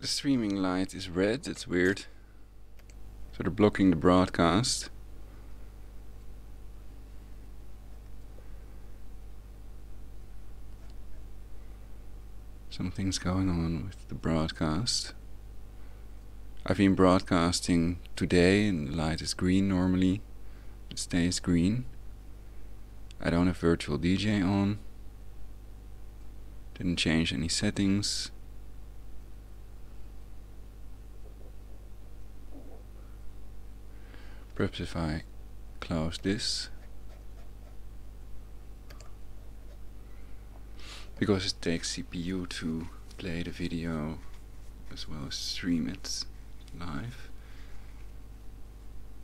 The streaming light is red, it's weird. So they're blocking the broadcast. Something's going on with the broadcast. I've been broadcasting today and the light is green normally. It stays green. I don't have virtual DJ on. Didn't change any settings. Perhaps if I close this, because it takes CPU to play the video as well as stream it live.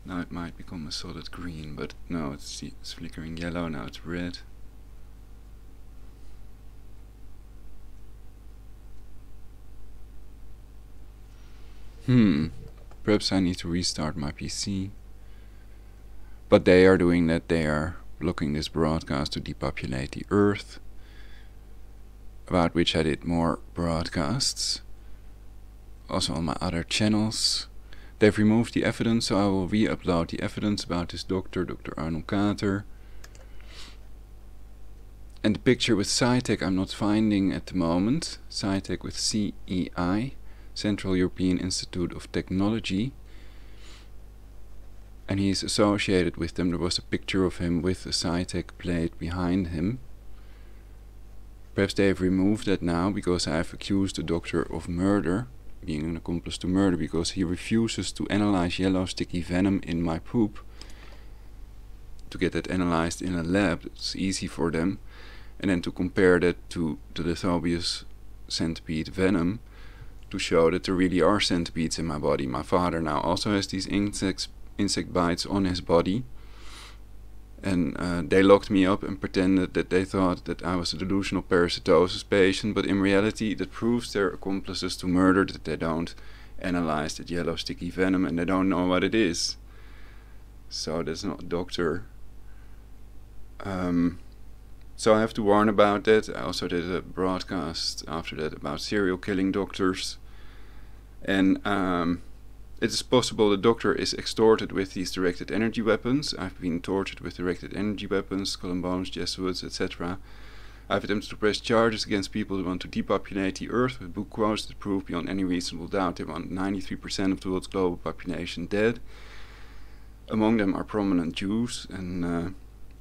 Now it might become a solid green, but no, it's flickering yellow, now it's red. Perhaps I need to restart my PC. But they are doing that, they are blocking this broadcast to depopulate the Earth, about which I did more broadcasts, also on my other channels. They've removed the evidence, so I will re-upload the evidence about this doctor, Dr. Arnold Kater. And the picture with Satanic I'm not finding at the moment. Satanic with CEI, Central European Institute of Technology. And he's associated with them. There was a picture of him with a Satanic plate behind him. Perhaps they have removed that now because I have accused the doctor of murder, being an accomplice to murder, because he refuses to analyze yellow sticky venom in my poop. To get that analyzed in a lab, it's easy for them. And then to compare that to the lithobius centipede venom, to show that there really are centipedes in my body. My father now also has these insect bites on his body, and they locked me up and pretended that they thought that I was a delusional parasitosis patient, but in reality that proves they're accomplices to murder, that they don't analyze that yellow sticky venom and they don't know what it is. So that's not a doctor. So I have to warn about that. I also did a broadcast after that about serial killing doctors, and it is possible the doctor is extorted with these directed energy weapons. I've been tortured with directed energy weapons, Columbones, Jesuits, etc. I've attempted to press charges against people who want to depopulate the Earth with book quotes that prove beyond any reasonable doubt they want 93% of the world's global population dead. Among them are prominent Jews, and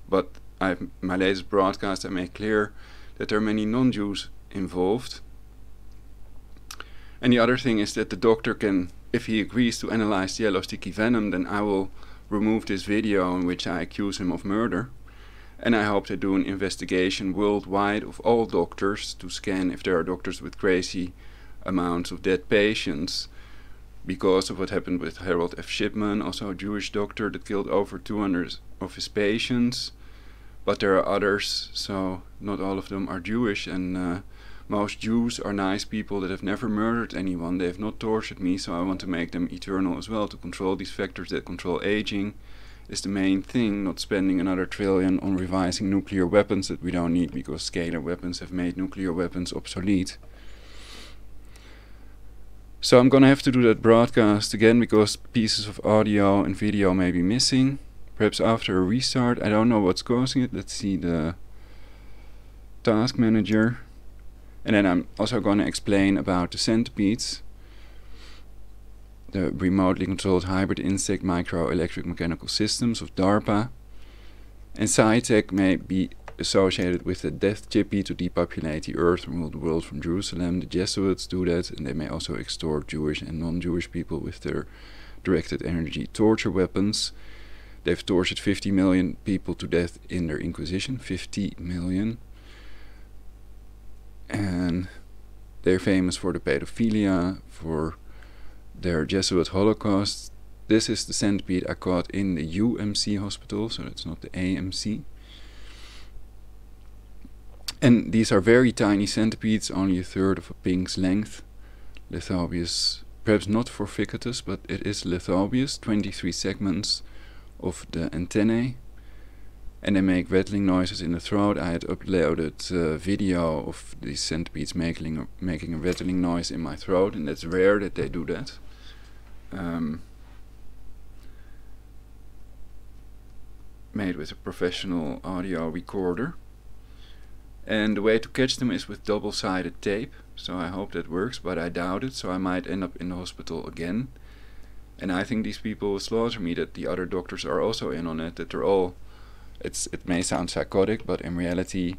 but my latest broadcast I made clear that there are many non-Jews involved. And the other thing is that the doctor can, if he agrees to analyze the yellow sticky venom, then I will remove this video in which I accuse him of murder. And I hope to do an investigation worldwide of all doctors to scan if there are doctors with crazy amounts of dead patients, because of what happened with Harold F. Shipman, also a Jewish doctor that killed over 200 of his patients. But there are others, so not all of them are Jewish, and most Jews are nice people that have never murdered anyone. They have not tortured me, so I want to make them eternal as well. To control these factors that control aging is the main thing, not spending another $1 trillion on revising nuclear weapons that we don't need because scalar weapons have made nuclear weapons obsolete. So I'm gonna have to do that broadcast again because pieces of audio and video may be missing. Perhaps after a restart, I don't know what's causing it. Let's see the task manager. And then I'm also going to explain about the centipedes, the remotely controlled hybrid insect microelectric mechanical systems of DARPA. And Satanic may be associated with the death chippy to depopulate the Earth and rule the world from Jerusalem. The Jesuits do that, and they may also extort Jewish and non-Jewish people with their directed energy torture weapons. They've tortured 50 million people to death in their Inquisition, 50 million. And they're famous for the pedophilia, for their Jesuit Holocaust. This is the centipede I caught in the UMC hospital, so it's not the AMC. And these are very tiny centipedes, only a third of a pink's length. Lithobius, perhaps not forficatus, but it is lithobius, 23 segments of the antennae, and they make rattling noises in the throat. I had uploaded a video of these centipedes making a rattling noise in my throat, and that's rare that they do that. Made with a professional audio recorder. And the way to catch them is with double-sided tape, so I hope that works, but I doubt it, so I might end up in the hospital again. And I think these people will slaughter me, that the other doctors are also in on it, that they're all... It may sound psychotic, but in reality,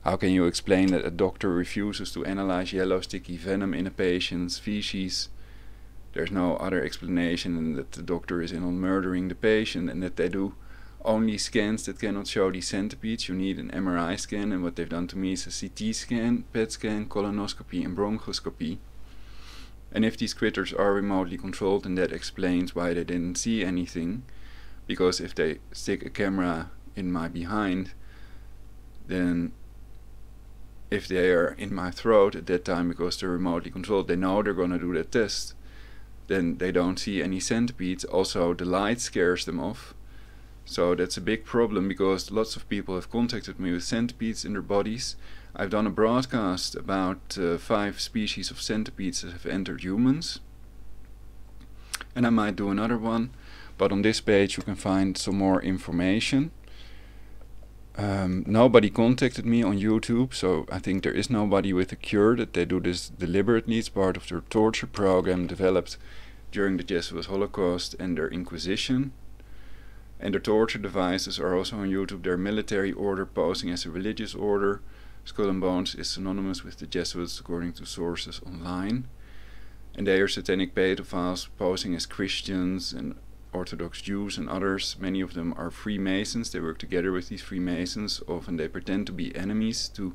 how can you explain that a doctor refuses to analyze yellow sticky venom in a patient's feces? There's no other explanation than that the doctor is in on murdering the patient, and that they do only scans that cannot show these centipedes. You need an MRI scan, and what they've done to me is a CT scan, PET scan, colonoscopy and bronchoscopy. And if these critters are remotely controlled, then that explains why they didn't see anything. Because if they stick a camera in my behind, then if they are in my throat at that time, because they're remotely controlled, they know they're going to do that test, then they don't see any centipedes. Also, the light scares them off. So that's a big problem, because lots of people have contacted me with centipedes in their bodies. I've done a broadcast about 5 species of centipedes that have entered humans. And I might do another one, but on this page you can find some more information. Nobody contacted me on YouTube, so I think there is nobody with a cure, that they do this deliberately. It's part of their torture program developed during the Jesuit Holocaust and their Inquisition. And their torture devices are also on YouTube. They're a military order posing as a religious order. Skull and Bones is synonymous with the Jesuits according to sources online. And they are satanic pedophiles posing as Christians and Orthodox Jews and others. Many of them are Freemasons. They work together with these Freemasons. Often they pretend to be enemies to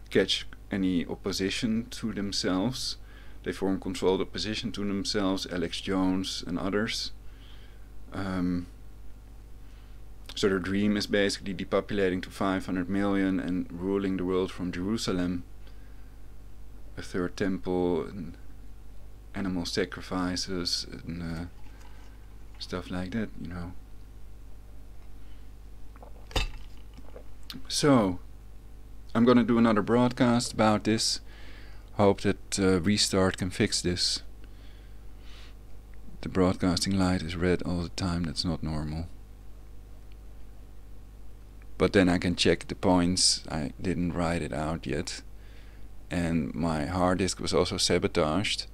catch any opposition to themselves. They form controlled opposition to themselves, Alex Jones and others. So their dream is basically depopulating to 500 million and ruling the world from Jerusalem. A third temple and animal sacrifices and stuff like that, you know. So, I'm gonna do another broadcast about this. Hope that Restart can fix this. The broadcasting light is red all the time, that's not normal. But then I can check the points. I didn't write it out yet. And my hard disk was also sabotaged.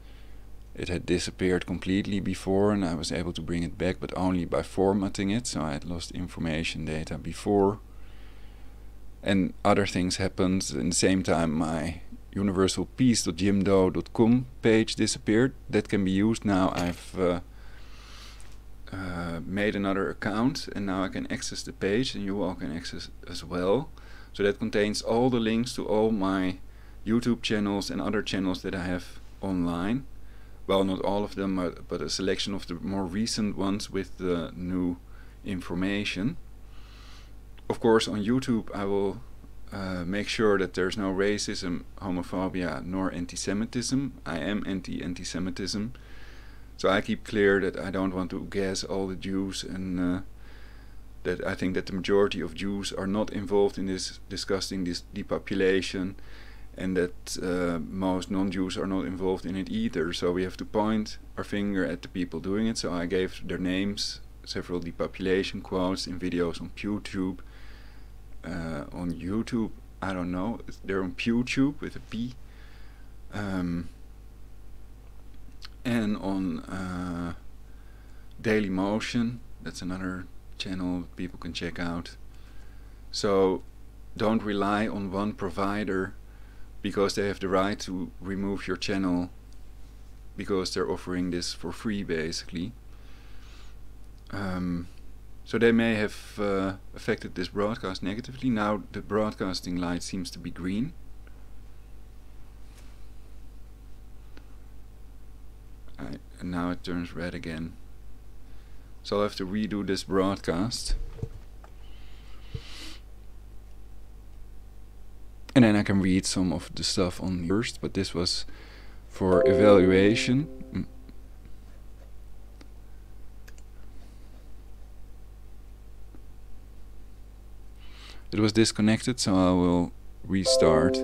It had disappeared completely before, and I was able to bring it back, but only by formatting it. So I had lost information data before. And other things happened. In the same time, my universalpeace.jimdo.com page disappeared. That can be used now. I've made another account, and now I can access the page, and you all can access as well. So that contains all the links to all my YouTube channels and other channels that I have online. Well, not all of them, but a selection of the more recent ones with the new information. Of course, on YouTube I will make sure that there's no racism, homophobia, nor anti-Semitism. I am anti-Semitism. So I keep clear that I don't want to gas all the Jews, and that I think that the majority of Jews are not involved in this discussing this depopulation, and that most non-Jews are not involved in it either. So we have to point our finger at the people doing it. So I gave their names, several depopulation quotes in videos on YouTube. On YouTube, I don't know, they're on PewTube with a P. And on Daily Motion, that's another channel that people can check out. So don't rely on one provider because they have the right to remove your channel because they're offering this for free, basically. So they may have affected this broadcast negatively. Now the broadcasting light seems to be green. And now it turns red again. So I'll have to redo this broadcast. And then I can read some of the stuff on first, but this was for evaluation. It was disconnected, so I will restart.